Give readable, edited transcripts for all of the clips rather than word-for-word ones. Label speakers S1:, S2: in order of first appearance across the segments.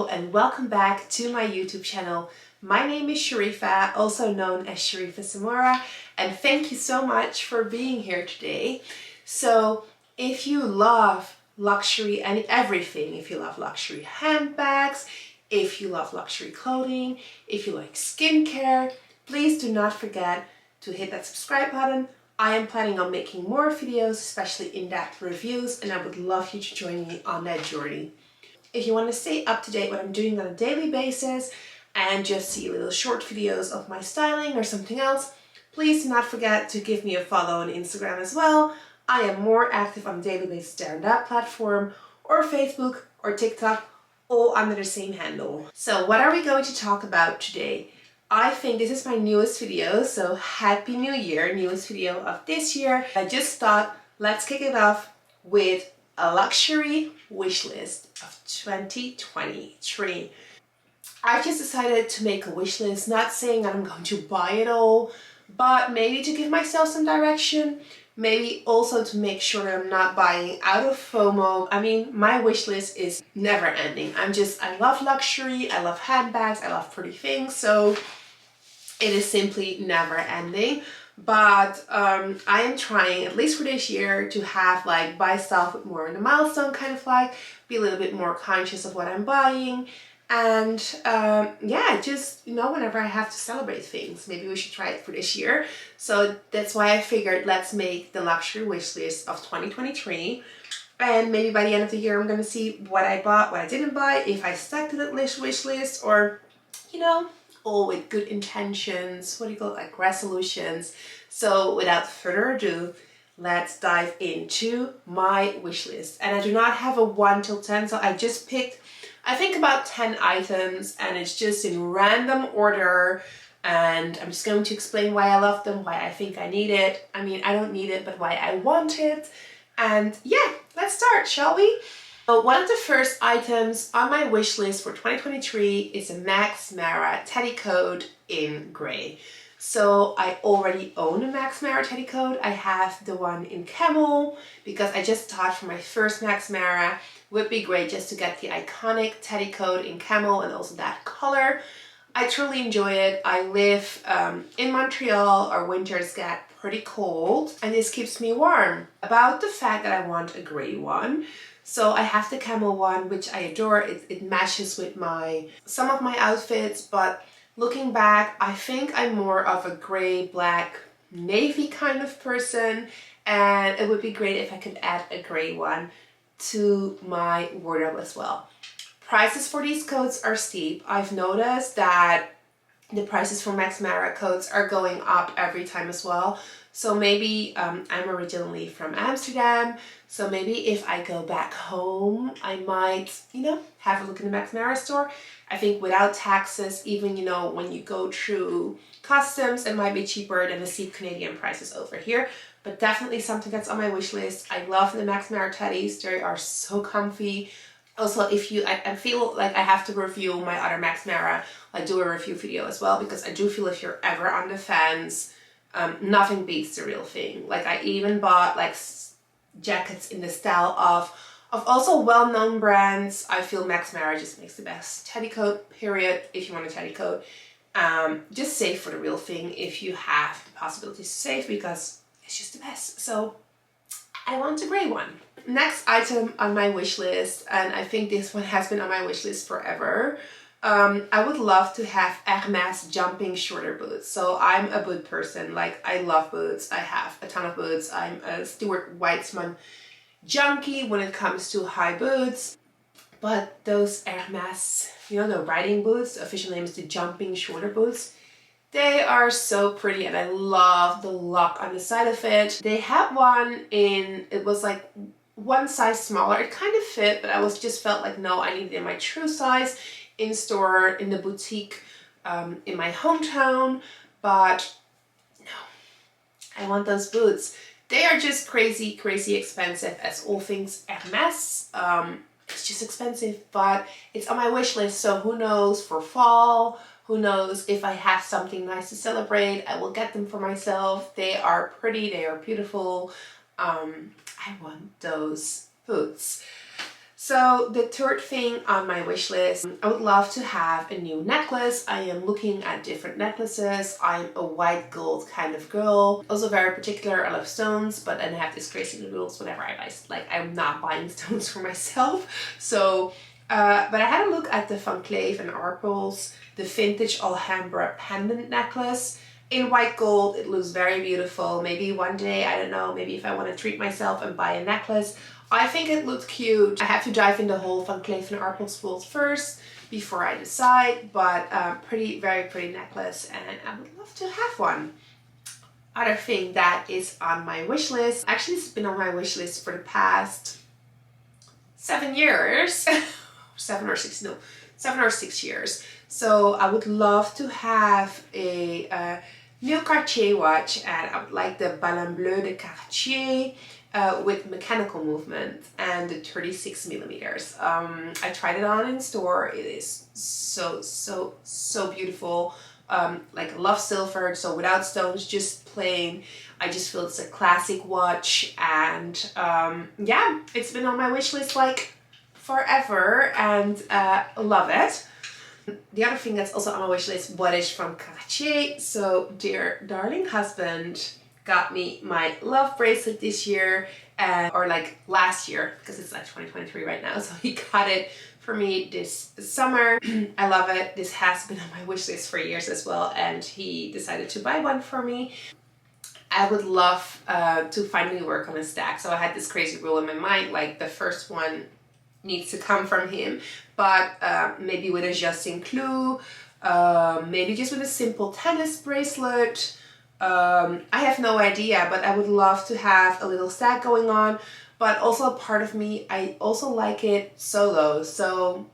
S1: Hello and welcome back to my YouTube channel. My name is Sharifa, also known as Sharifa Samora, and thank you so much for being here today. So if you love luxury and everything, if you love luxury handbags, if you love luxury clothing, if you like skincare, please do not forget to hit that subscribe button. I am planning on making more videos, especially in-depth reviews, and I would love you to join me on that journey. If you want to stay up to date what I'm doing on a daily basis and just see little short videos of my styling or something else, please do not forget to give me a follow on Instagram as well. I am more active on a daily basis there on that platform, or Facebook or TikTok, all under the same handle. So what are we going to talk about today? I think this is my newest video, so Happy New Year, newest video of this year. I just thought let's kick it off with a luxury wish list of 2023. I just decided to make a wish list, not saying that I'm going to buy it all, but maybe to give myself some direction, maybe also to make sure that I'm not buying out of FOMO. I mean, my wish list is never ending. I love luxury, I love handbags, I love pretty things, so it is simply never ending. But I am trying, at least for this year, to have buy stuff with more in the milestone, kind of be a little bit more conscious of what I'm buying. And yeah, just, whenever I have to celebrate things, maybe we should try it for this year. So that's why I figured let's make the luxury wish list of 2023. And maybe by the end of the year, I'm going to see what I bought, what I didn't buy, if I stuck to that wish list, or, all with good intentions, resolutions. So without further ado, let's dive into my wish list. And I do not have a 1 till 10, so I just picked, I think, about 10 items, and it's just in random order. And I'm just going to explain why I love them, why I think I need it. I mean, I don't need it, but why I want it. And yeah, let's start, shall we? So one of the first items on my wish list for 2023 is a Max Mara teddy coat in gray. So I already own a Max Mara teddy coat. I have the one in camel because I just thought for my first Max Mara would be great just to get the iconic teddy coat in camel and also that color. I truly enjoy it. I live in Montreal. Our winters get pretty cold and this keeps me warm. About the fact that I want a gray one. So I have the camel one, which I adore. It matches with some of my outfits, but looking back, I think I'm more of a gray, black, navy kind of person, and it would be great if I could add a gray one to my wardrobe as well. Prices for these coats are steep. I've noticed that the prices for Max Mara coats are going up every time as well. So maybe I'm originally from Amsterdam, so maybe if I go back home, I might, have a look in the Max Mara store. I think without taxes, even, when you go through customs, it might be cheaper than the steep Canadian prices over here. But definitely something that's on my wish list. I love the Max Mara teddies. They are so comfy. Also, I feel like I have to review my other Max Mara, do a review video as well, because I do feel if you're ever on the fence, nothing beats the real thing. I even bought jackets in the style of also well-known brands. I feel Max Mara just makes the best teddy coat, period. If you want a teddy coat, just save for the real thing if you have the possibility to save, because it's just the best. So I want a gray one. Next item on my wish list, and I think this one has been on my wish list forever. I would love to have Hermes jumping shorter boots. So I'm a boot person. I love boots. I have a ton of boots. I'm a Stuart Weitzman junkie when it comes to high boots. But those Hermes, the riding boots, the official name is the jumping shorter boots. They are so pretty, and I love the lock on the side of it. They had one it was one size smaller. It kind of fit, but I just felt no, I needed it in my true size in store, in the boutique, in my hometown. But no, I want those boots. They are just crazy, crazy expensive, as all things Hermes. It's just expensive, but it's on my wish list. So who knows for fall? Who knows if I have something nice to celebrate? I will get them for myself. They are pretty. They are beautiful. I want those boots. So the third thing on my wish list, I would love to have a new necklace. I am looking at different necklaces. I'm a white gold kind of girl. Also very particular, I love stones, but then I have this crazy rules whenever I buy, like I'm not buying stones for myself. So, but I had a look at the Van Cleef and Arpels, the vintage Alhambra pendant necklace. In white gold, it looks very beautiful. Maybe one day, I don't know, maybe if I want to treat myself and buy a necklace, I think it looks cute. I have to dive in the whole Van Cleef and Arpels world first before I decide, but very pretty necklace, and I would love to have one. Other thing that is on my wish list, actually it's been on my wish list for the past 7 years, 7 or 6 years. So I would love to have a new Cartier watch, and I would like the Ballon Bleu de Cartier with mechanical movement and the 36 millimeters. I tried it on in store. It is so beautiful. Like love silver, so without stones, just plain. I just feel it's a classic watch, and yeah, it's been on my wish list like forever, and love it. The other thing that's also on my wish list, what is from Cartier. So dear darling husband got me my love bracelet this year, or like last year, because it's like 2023 right now. So he got it for me this summer. I love it. This has been on my wish list for years as well, and he decided to buy one for me. I would love to finally work on a stack. So I had this crazy rule in my mind, like the first one needs to come from him, but maybe with a Justin Clou, maybe just with a simple tennis bracelet. I have no idea, but I would love to have a little stack going on. But also a part of me, I also like it solo. So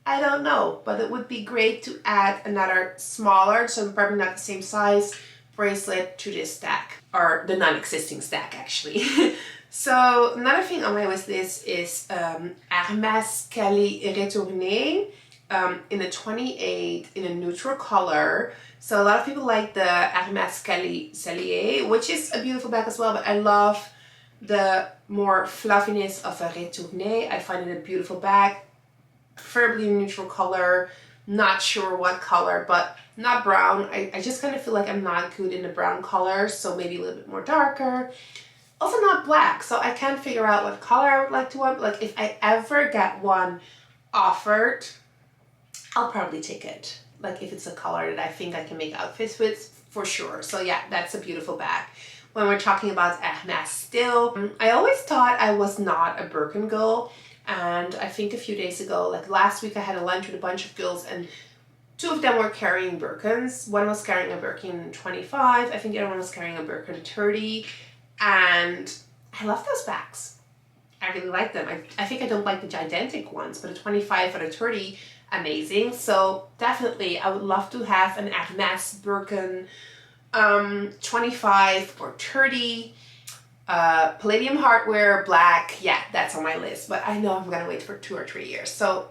S1: I don't know, but it would be great to add another smaller, so probably not the same size, bracelet to this stack, or the non-existing stack actually. So another thing on my wish list is Hermes Cali Retourné in a 28 in a neutral color. So a lot of people like the Hermes Cali Cellier, which is a beautiful bag as well, but I love the more fluffiness of a Retourné. I find it a beautiful bag, preferably neutral color, not sure what color, but not brown. I just kind of feel like I'm not good in the brown color, so maybe a little bit more darker. Also not black, so I can't figure out what color I would like to want. Like if I ever get one offered, I'll probably take it. Like if it's a color that I think I can make outfits with, for sure. So yeah, that's a beautiful bag. When we're talking about Hermes still, I always thought I was not a Birkin girl. And I think a few days ago, like last week, I had a lunch with a bunch of girls, and 2 of them were carrying Birkins. One was carrying a Birkin 25. I think the other one was carrying a Birkin 30. And I love those bags. I really like them. I think I don't like the gigantic ones, but a 25 or a 30, amazing. So definitely I would love to have an Hermes Birkin 25 or 30. Palladium hardware, black, yeah, that's on my list. But I know I'm gonna wait for 2 or 3 years. So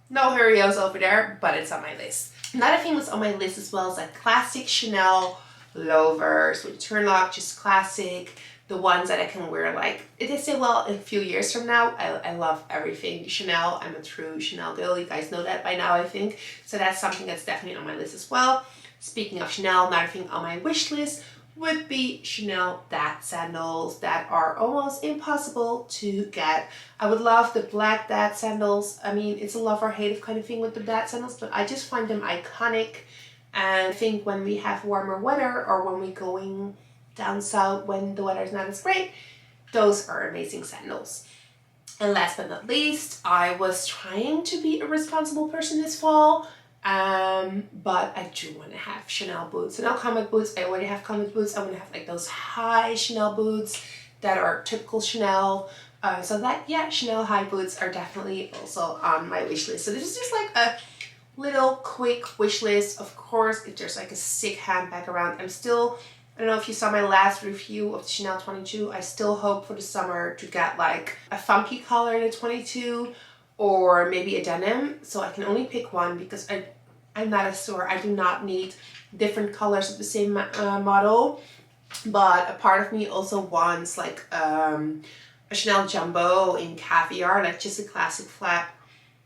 S1: no hurry-os over there, but it's on my list. Another thing that's on my list as well is like classic Chanel loafers with turn lock, just classic, the ones that I can wear like, they say, well, in a few years from now. I love everything Chanel. I'm a true Chanel girl. You guys know that by now, I think. So that's something that's definitely on my list as well. Speaking of Chanel, another thing on my wish list would be Chanel dad sandals that are almost impossible to get. I would love the black dad sandals. I mean, it's a love or hate kind of thing with the dad sandals, but I just find them iconic. And I think when we have warmer weather, or when we're going down south when the weather is not as great, those are amazing sandals. And last but not least, I was trying to be a responsible person this fall, but I do want to have Chanel boots. And not combat boots, I already have combat boots. I want to have like those high Chanel boots that are typical Chanel. So that, yeah, Chanel high boots are definitely also on my wish list. So this is just like a little quick wish list. Of course, if there's like a sick handbag around, I don't know if you saw my last review of the Chanel 22, I still hope for the summer to get like a funky color in a 22, or maybe a denim. So I can only pick one because I'm not a store. I do not need different colors of the same model. But a part of me also wants like a Chanel Jumbo in caviar, like just a classic flap,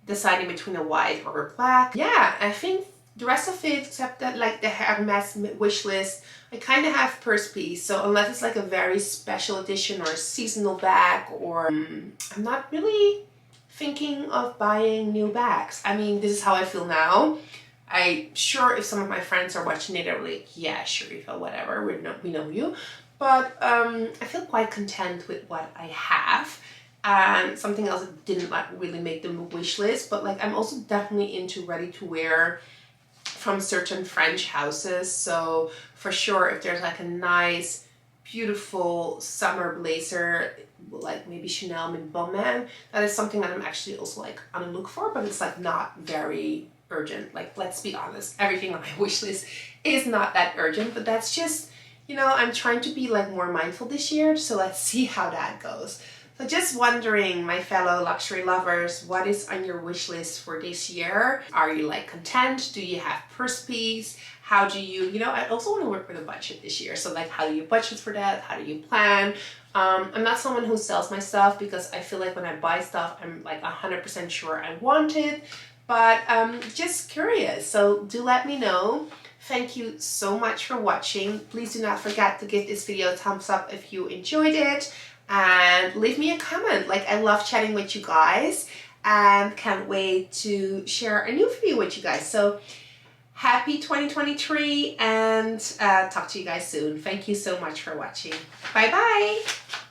S1: deciding between a white or a black. Yeah, I think the rest of it, except that like the Hermes wish list, I kind of have purse piece. So unless it's like a very special edition or a seasonal bag, or I'm not really thinking of buying new bags. I mean, this is how I feel now. I'm sure if some of my friends are watching it, they're like, yeah, Sharifa, whatever, we know you. But I feel quite content with what I have. And something else that didn't like really make the wish list, but like I'm also definitely into ready to wear from certain French houses. So for sure, if there's like a nice, beautiful summer blazer, like maybe Chanel Mid Balmain, that is something that I'm actually also like on the look for, but it's like not very urgent. Like, let's be honest, everything on my wish list is not that urgent, but that's just, you know, I'm trying to be like more mindful this year. So let's see how that goes. So just wondering, my fellow luxury lovers, what is on your wish list for this year? Are you like content? Do you have purse piece? How do you, you know, I also want to work with a budget this year. So like, how do you budget for that? How do you plan? I'm not someone who sells my stuff because I feel like when I buy stuff, I'm like 100% sure I want it, but just curious. So do let me know. Thank you so much for watching. Please do not forget to give this video a thumbs up if you enjoyed it. And leave me a comment. Like, I love chatting with you guys and can't wait to share a new video with you guys. So happy 2023 and talk to you guys soon. Thank you so much for watching. Bye bye.